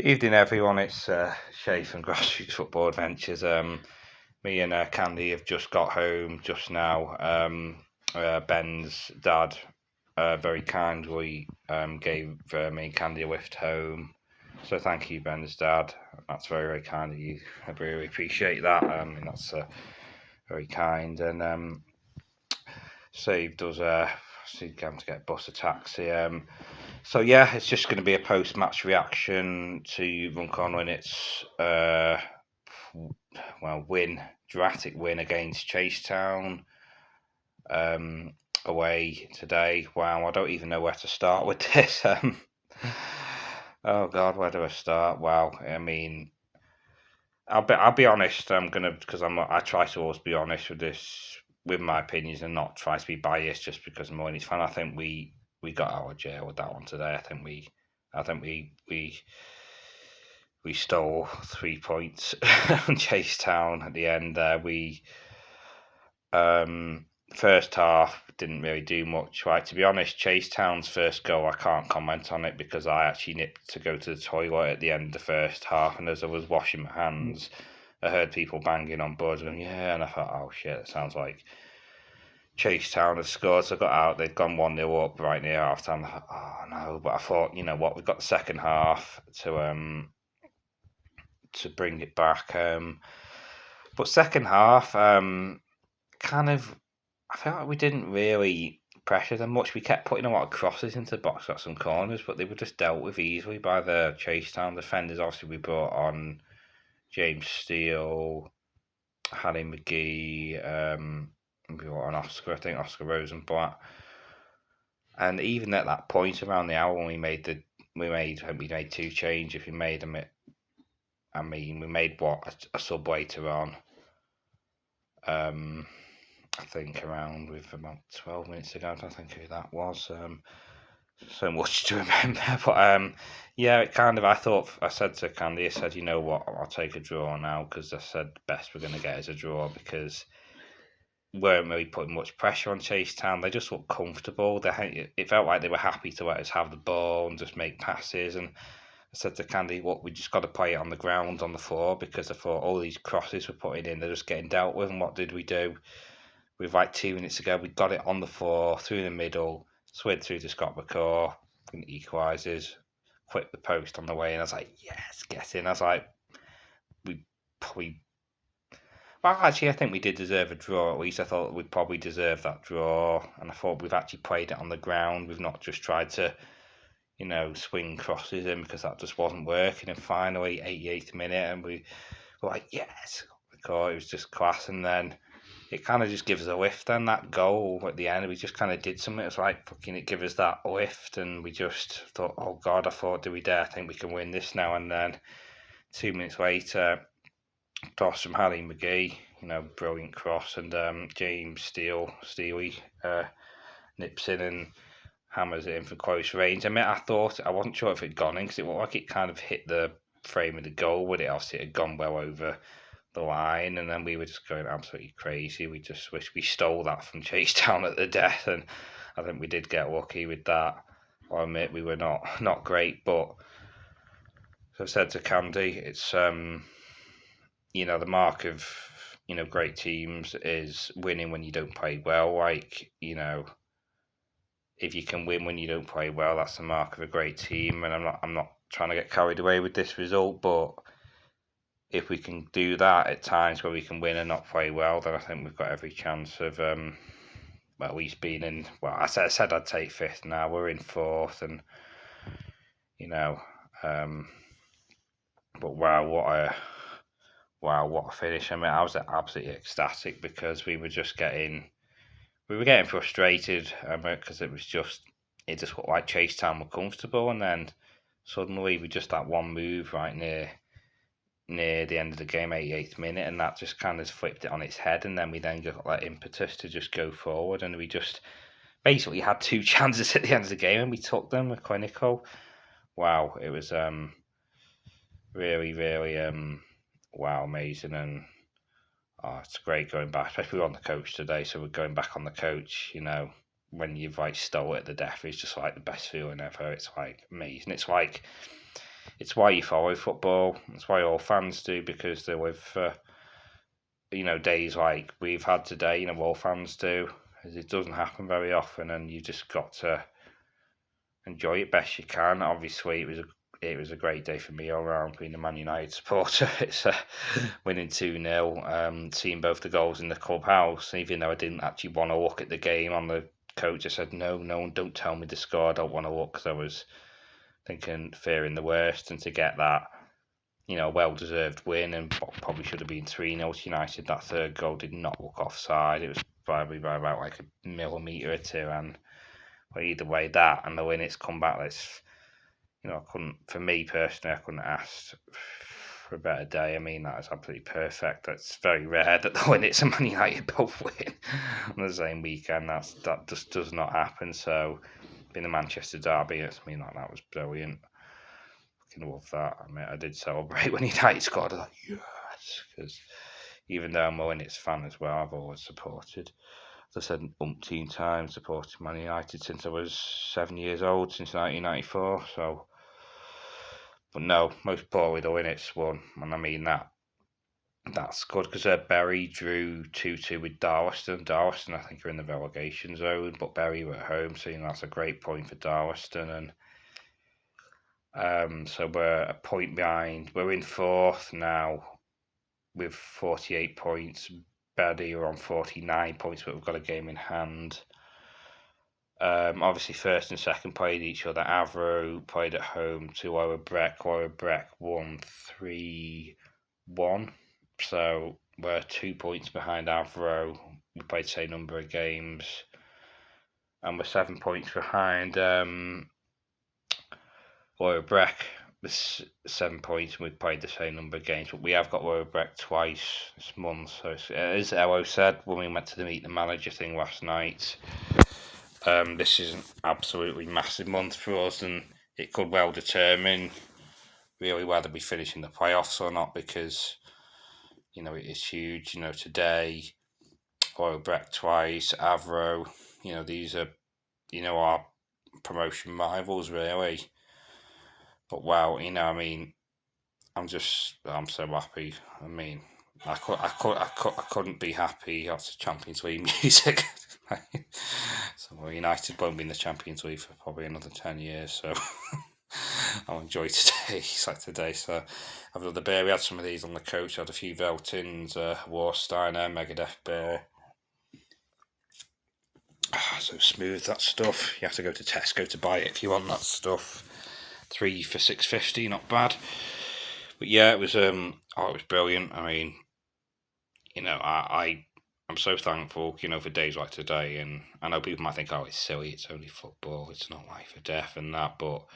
Evening, everyone. It's Shay from Grassroots Football Adventures. Me and Candy have just got home just now. Ben's dad very kindly gave me and Candy a lift home. So thank you, Ben's dad. That's very, very kind of you. I really appreciate that. That's very kind. And saved us having to get a bus, a taxi. So yeah, it's just going to be a post-match reaction to Runcorn Linnets' dramatic win against Chasetown away today. Wow, I don't even know where to start with this. Oh God, where do I start? Wow, I mean, I'll be honest. I try to always be honest with this, with my opinions, and not try to be biased just because I'm a Linnets fan. I think we got out of jail with that one today. I think we stole 3 points from Chasetown at the end there. We first half didn't really do much. Right, to be honest, Chasetown's first goal, I can't comment on it because I actually nipped to go to the toilet at the end of the first half, and as I was washing my hands, I heard people banging on boards going, yeah, and I thought, oh shit, it sounds like Chasetown had scored. So I got out, they'd gone 1-0 up right near half time. I thought, oh no, but I thought, you know what, we've got the second half to bring it back. But second half, kind of, I felt like we didn't really pressure them much. We kept putting a lot of crosses into the box, got some corners, but they were just dealt with easily by the Chasetown defenders. Obviously, we brought on James Steele, Harry McGee, we brought on Oscar, I think Oscar Rosenblatt. And even at that point around the hour when we made two changes. We made them. We made a sub later on. I think around with about 12 minutes ago. I don't think who that was. So much to remember, but yeah, it kind of. I said to Candy, I said, you know what, I'll take a draw now because I said the best we're going to get is a draw because we weren't really putting much pressure on Chasetown. They just looked comfortable. It felt like they were happy to let us have the ball and just make passes. And I said to Candy, we just got to play it on the ground, on the floor, because I thought all these crosses we're putting in, they're just getting dealt with. And what did we do? With like 2 minutes ago, we got it on the floor, through the middle, slid through to Scott McCaw, and equalises, quit the post on the way, and I was like, yes, get in. I was like, well, actually, I think we did deserve a draw. At least I thought we'd probably deserve that draw, and I thought we've actually played it on the ground. We've not just tried to, swing crosses in because that just wasn't working. And finally, 88th minute, and we were like, yes, it was just class. And then it kind of just gives us a lift. Then that goal at the end, we just kind of did something. It was like, fucking, it gives us that lift, and we just thought, oh God, I thought, do we dare think we can win this now? And then 2 minutes later, toss from Harry McGee, brilliant cross, and James Steely nips in and hammers it in from close range. I mean, I wasn't sure if it had gone in because it looked like it kind of hit the frame of the goal, but it obviously had gone well over the line, and then we were just going absolutely crazy. We just wish we stole that from Chasetown at the death, and I think we did get lucky with that. I'll admit we were not great, but as I said to Candy, it's the mark of great teams is winning when you don't play well. Like, if you can win when you don't play well, that's the mark of a great team. And I'm not trying to get carried away with this result, but if we can do that at times where we can win and not play well, then I think we've got every chance of at least being in. Well, I said I'd take fifth. Now we're in fourth, and but wow, what a finish! I mean, I was absolutely ecstatic because we were getting frustrated because it just looked like Chasetown were comfortable, and then suddenly we just that one move right near the end of the game, 88th minute, and that just kind of flipped it on its head, and then we got that impetus to just go forward, and we just basically had two chances at the end of the game, and we took them with clinical. Wow, it was really, really wow, amazing, and it's great going back, especially we're on the coach today, so we're going back on the coach, when you've stole it at the death, it's just like the best feeling ever. It's like amazing. It's like it's why you follow football. It's why all fans do, because they live for days like we've had today. All fans do. It doesn't happen very often, and you just got to enjoy it best you can. Obviously, it was a great day for me all around being a Man United supporter. It's winning 2-0, seeing both the goals in the clubhouse. Even though I didn't actually want to look at the game on the coach, I said, no, don't tell me the score. I don't want to look, because I was fearing the worst. And to get that, well-deserved win, and probably should have been 3-0 to United. That third goal did not look offside. It was probably by about like a millimetre or two. And either way, that and the Linnets come back, for me personally, I couldn't ask for a better day. I mean, that is absolutely perfect. It's very rare that the Linnets and Man United both win on the same weekend. That just does not happen. So, being the Manchester derby, that was brilliant. I love that. I mean, I did celebrate when United scored. I was like, yes, because even though I'm a Linnets fan as well, I've always supported, as I said umpteen times, supported Man United since I was 7 years old, since 1994. So, but no, most poorly the Linnets won, and I mean that's good, because Bury drew 2-2 with Darlaston. Darlaston, I think, are in the relegation zone, but Bury were at home, so that's a great point for Darlaston. And so we're a point behind. We're in fourth now with 48 points. Bury are on 49 points, but we've got a game in hand. Obviously, first and second played each other. Avro played at home to Lower Breck. Lower Breck won 3-1. So we're 2 points behind Avro. We played the same number of games. And we're 7 points behind Lower Breck. With 7 points, and we've played the same number of games. But we have got Lower Breck twice this month. So as Ello said when we went to the Meet the Manager thing last night, this is an absolutely massive month for us, and it could well determine really whether we finish in the playoffs or not, because it is huge. Today, Lower Breck twice, Avro. These are our promotion rivals, really. But wow, I'm so happy. I couldn't be happy. That's Champions League music. So United won't be in the Champions League for probably another 10 years. So I'll enjoy today. Saturday. So I've had the beer. We had some of these on the coach. I had a few Veltins, Warsteiner, Megadeth beer. So smooth, that stuff. You have to go to Tesco to buy it if you want that stuff. 3 for $6.50, not bad. But yeah, it was it was brilliant. I mean, I'm so thankful, for days like today. And I know people might think, oh, it's silly, it's only football, it's not life or death and that. But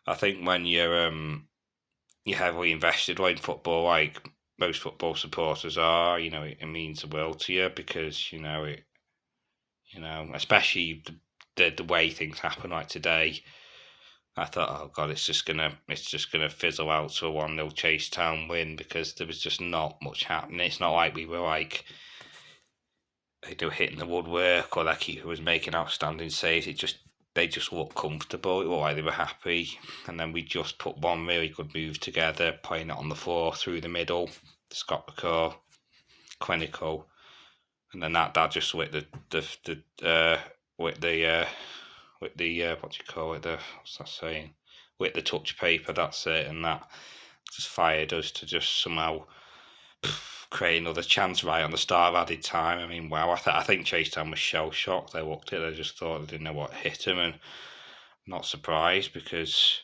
I think when you're heavily invested in football, like most football supporters are, it means the world to you, because especially the way things happen like today. I thought, oh god, it's just gonna fizzle out to a 1-0 Chasetown win, because there was just not much happening. It's not like we were like hitting the woodwork, or like he was making outstanding saves. They just looked comfortable. It looked like they were happy, and then we just put one really good move together, playing it on the floor through the middle. Scott McCaw, clinical, and then that just lit with the touch paper, that's it, and that just fired us to just somehow create another chance right on the start of added time. I mean, wow, I think Chasetown was shell-shocked. They looked at it, they just thought they didn't know what hit them, and I'm not surprised, because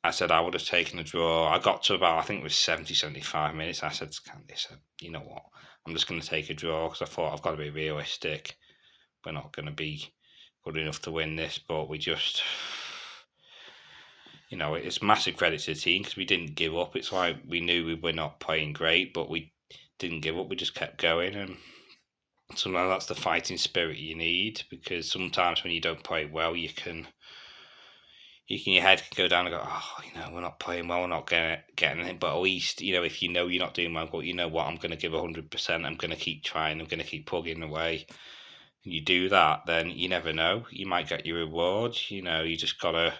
I said I would have taken a draw. I got to about, I think it was 70, 75 minutes. I said to Candy, you know what, I'm just going to take a draw, because I thought I've got to be realistic. We're not going to be good enough to win this, but we just, it's massive credit to the team, because we didn't give up. It's like we knew we were not playing great, but we didn't give up. We just kept going, and sometimes that's the fighting spirit you need, because sometimes when you don't play well, your head can go down and go, oh, we're not playing well, we're not getting it. But at least, if you're not doing well, but you know what, I'm going to give 100%. I'm going to keep trying. I'm going to keep plugging away. You do that, then you never know. You might get your reward. You just gotta,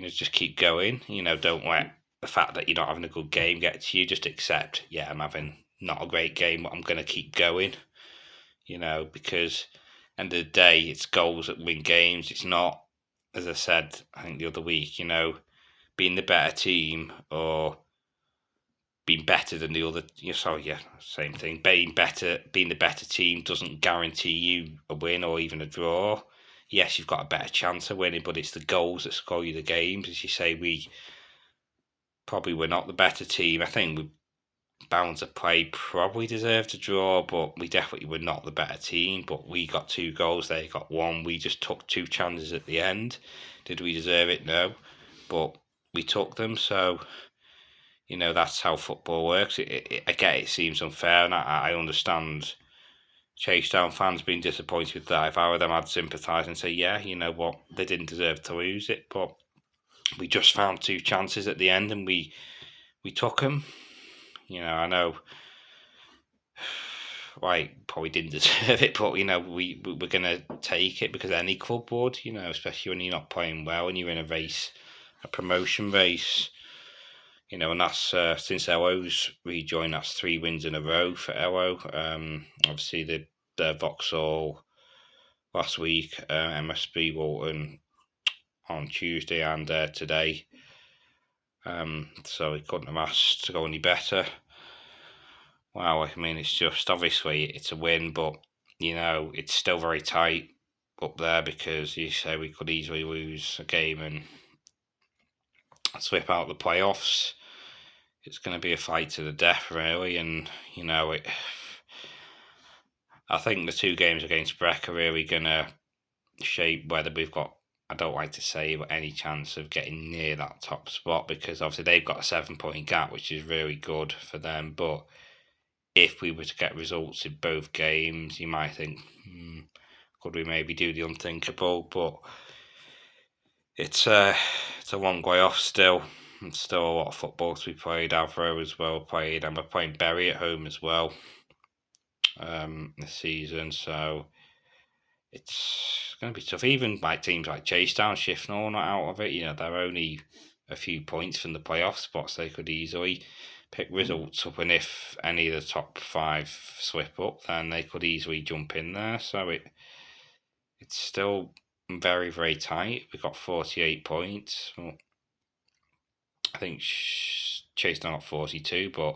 just keep going. Don't let the fact that you're not having a good game get to you. Just accept, yeah, I'm having not a great game, but I'm going to keep going. Because end of the day, it's goals that win games. It's not, as I said, I think the other week, being the better team or being better than the other. Same thing. Being the better team doesn't guarantee you a win or even a draw. Yes, you've got a better chance of winning, but it's the goals that score you the games. As you say, we probably were not the better team. I think we balance of play probably deserved a draw, but we definitely were not the better team. But we got 2 goals, they got 1. We just took 2 chances at the end. Did we deserve it? No, but we took them. So that's how football works. I get it seems unfair, and I understand Chasetown fans being disappointed with that. If I were them, I'd sympathise and say, yeah, you know what, they didn't deserve to lose it, but we just found 2 chances at the end and we took them. I know probably didn't deserve it, but we're going to take it because any club would, especially when you're not playing well and you're in a promotion race. And that's since Elo's rejoined, that's 3 wins in a row for Elo. Obviously, the Vauxhall last week, MSB Walton on Tuesday, and today. So it couldn't have asked to go any better. Wow, I mean, it's just obviously it's a win, but it's still very tight up there because you say we could easily lose a game and slip out the playoffs. It's going to be a fight to the death, really, and I think the 2 games against Breck are really going to shape whether we've got, I don't like to say, but any chance of getting near that top spot, because obviously they've got a 7-point gap, which is really good for them. But if we were to get results in both games, you might think, could we maybe do the unthinkable? But it's a long way off still. And still a lot of football to be played. Avro as well played, and we're playing Bury at home as well this season. So it's going to be tough. Even like teams like Chasetown, Shifnal, not out of it. They're only a few points from the playoff spots. They could easily pick results up, and if any of the top 5 slip up, then they could easily jump in there. So it's still very, very tight. We've got 48 points. Well, I think Chasetown got 42, but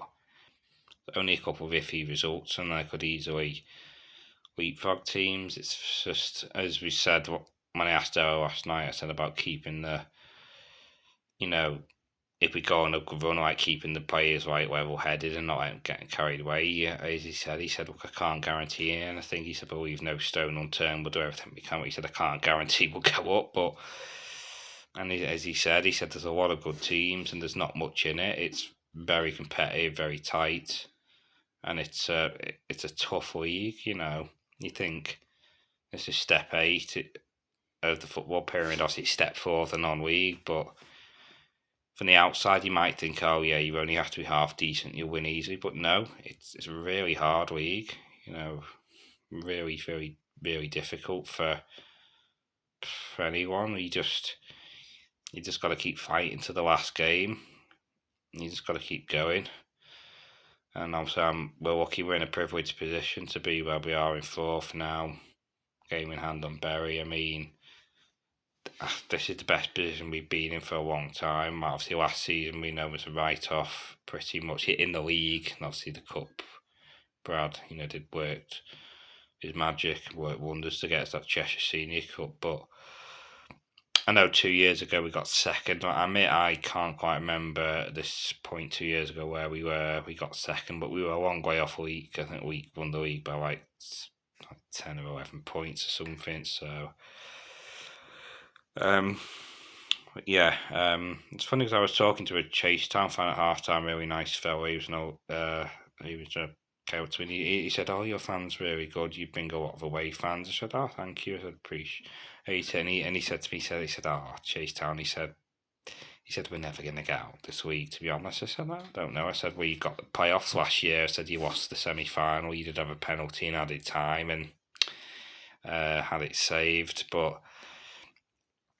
only a couple of iffy results, and they could easily leapfrog teams. It's just, as we said, when I asked Ella last night, I said about keeping the, if we go on a good run, like keeping the players level-headed and not getting carried away. As he said, look, I can't guarantee anything. He said, but we've no stone unturned. We'll do everything we can. But he said, I can't guarantee we'll go up. But, and as he said, there's a lot of good teams and there's not much in it. It's very competitive, very tight, and it's a tough league. You think this is step 8 of the football pyramid. Obviously, it's step 4 of the non-league, but from the outside, you might think, oh yeah, you only have to be half decent, you'll win easily. But no, it's a really hard league. Really, very, really difficult for anyone. You just got to keep fighting to the last game. You just got to keep going. And obviously, we're lucky we're in a privileged position to be where we are in 4th now, game in hand on Bury. I mean, this is the best position we've been in for a long time. Obviously, last season we know was a write-off pretty much in the league. And obviously, the cup, Brad, worked his magic, worked wonders to get us that Cheshire Senior Cup. But I know 2 years ago we got second. I admit I can't quite remember at this point 2 years ago where we were. We got second, but we were a long way off league. I think we won the league by like 10 or 11 points or something. So, it's funny because I was talking to a Chasetown fan at halftime. Really nice fellow. He was out to me. He said, "Oh, your fans really good. You bring a lot of away fans." I said, "Oh, thank you." I said, "Appreciate." And he said to me, he said, "Oh, Chasetown." He said, "We're never going to get out this week." To be honest, I said, "I don't know." I said, "Well, you got the playoffs last year." I said, "You lost the semi-final. You did have a penalty and added time and had it saved, but."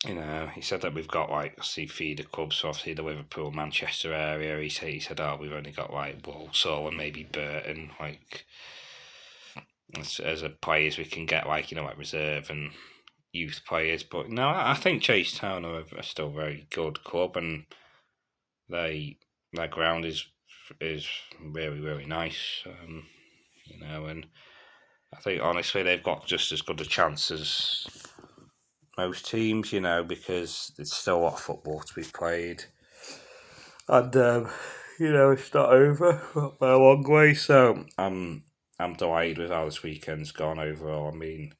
he said that we've got feeder clubs, so obviously the Liverpool, Manchester area. He said, oh, we've only got Walsall and maybe Burton, as a players we can get reserve and youth players. But no, I think Chasetown are still a very good club, and their ground is really, really nice. And I think honestly they've got just as good a chance as most teams, because there's still a lot of football to be played, and it's not over by a long way. So I'm delighted with how this weekend's gone overall. I mean,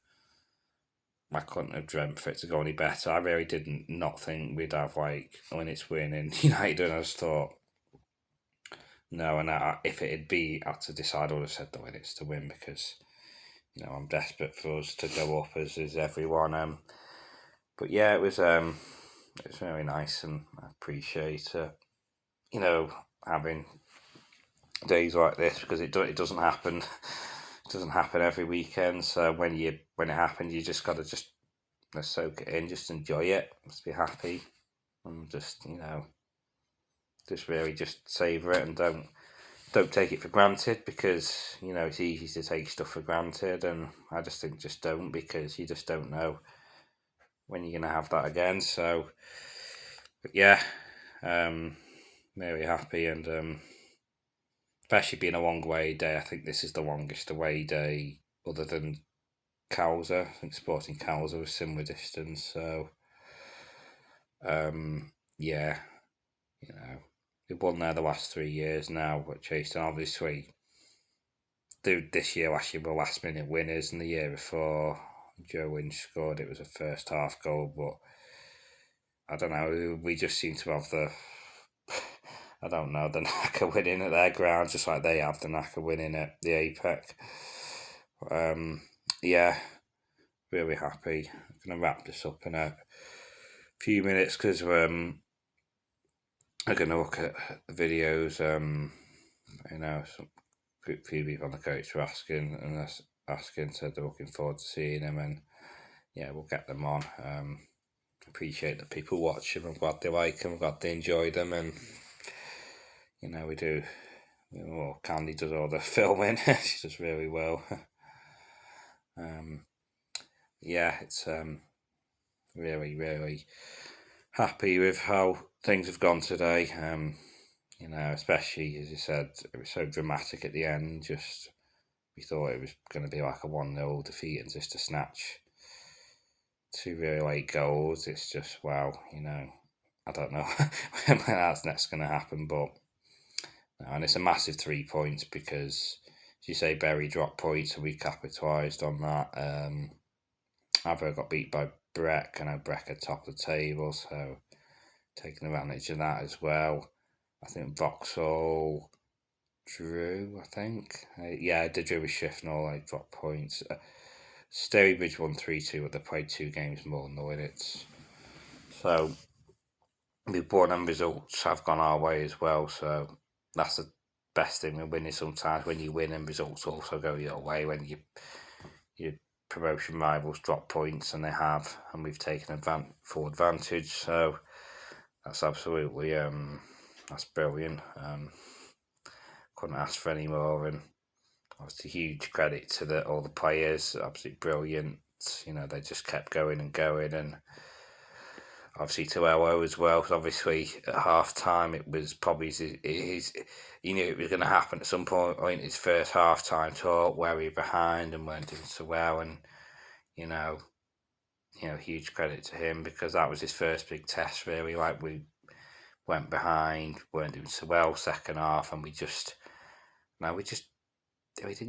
I couldn't have dreamt for it to go any better. I really didn't not think we'd have Linnets winning United, and I just thought no. And if it had had to decide, I would have said the Linnets to win because I'm desperate for us to go up, as is everyone. But yeah, it was really nice, and I appreciate having days like this because it doesn't happen. It doesn't happen every weekend. So when it happens, you just got to just soak it in, just enjoy it, just be happy, and just really just savor it, and don't take it for granted because it's easy to take stuff for granted, and I just think just don't, because you just don't know when you're gonna have that again. So, but yeah, very happy, and especially being a long away day. I think this is the longest away day other than Cowser. I think Sporting Cowser was similar distance. So, yeah, we've won there the last 3 years now at Chasetown. Obviously, last year were last minute winners, and the year before Joe Winch scored. It was a first half goal, but I don't know. We just seem to have the knack of winning at their ground, just like they have the knack of winning at the Apex. Yeah, really happy. I'm gonna wrap this up in a few minutes because I'm gonna look at the videos. Some few people on the coach were asking, said they're looking forward to seeing them, and yeah, we'll get them on. Appreciate that people watch them. I'm glad they like them. I'm glad they enjoy them, and we do. Candy does all the filming. She does really well. Yeah, it's really, really happy with how things have gone today. Especially as you said, it was so dramatic at the end. Just we thought it was going to be like a 1-0 defeat, and just to snatch 2 really late goals. It's just wow. I don't know when that's next going to happen, but and it's a massive 3 points because, as you say, Bury dropped points, and we capitalised on that. Avo got beat by Breck, and Breck at top of the table, so taking advantage of that as well. I think Vauxhall drew, I think. They drew with Shifnal, they dropped points. Sterrybridge won 3-2, but they played 2 games more than the Linnets. So, the born and results have gone our way as well, so that's the best thing with winning sometimes. When you win and results also go your way, when your promotion rivals drop points, and they have, and we've taken full advantage, so that's absolutely that's brilliant. Couldn't ask for any more, and obviously huge credit to all the players, absolutely brilliant. They just kept going and going, and obviously to Ello as well. Obviously at half time it was probably he knew it was going to happen at some point. His first half time talk where we were behind and weren't doing so well, and huge credit to him because that was his first big test really. We went behind, weren't doing so well second half, and we didn't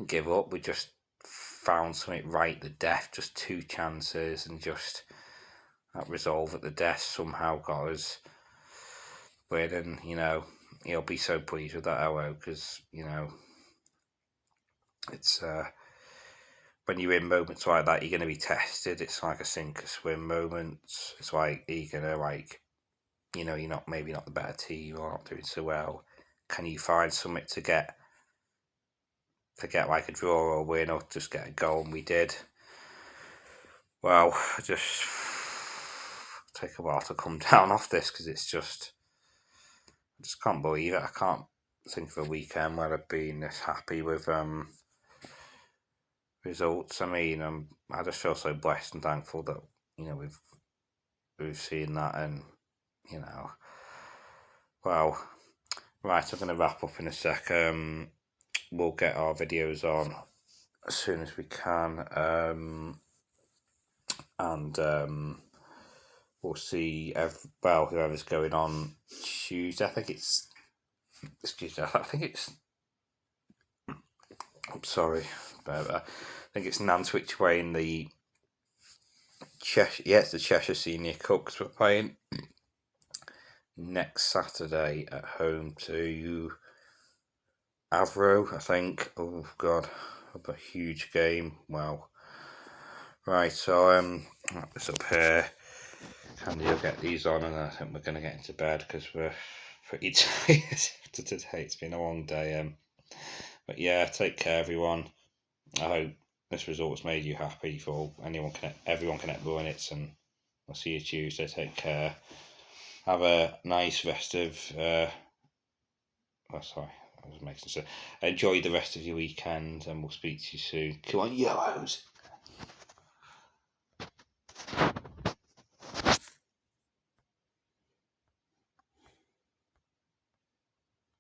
give up. We just found something right at the death, just 2 chances, and just that resolve at the death somehow got us win. And he'll be so pleased with that Ello because it's when you're in moments like that, you're going to be tested. It's like a sink or swim moment. It's like you're gonna you're not the better team or not doing so well. Can you find something to get like a draw or a win, or just get a goal? And we did. Well, just take a while to come down off this because it's just, I just can't believe it. I can't think of a weekend where I've been this happy with results. I mean, I just feel so blessed and thankful that we've seen that, and well, right. I'm going to wrap up in a sec. We'll get our videos on as soon as we can, and we'll see. Whoever's going on Tuesday. I think it's. Excuse me. I think it's. I'm sorry, but I think it's Nantwich Way in the Cheshire. Yeah, it's the Cheshire Senior Cup because we're playing next Saturday at home to Avro, I think. Oh God, a huge game. Wow. Right, so this up here. Candy will get these on, and I think we're going to get into bed because we're pretty tired today. It's been a long day. But yeah, take care, everyone. I hope this result's made you happy. For everyone connect the Linnets, and I'll see you Tuesday. Take care. Have a nice rest of. Enjoy the rest of your weekend, and we'll speak to you soon. Come on, yellows.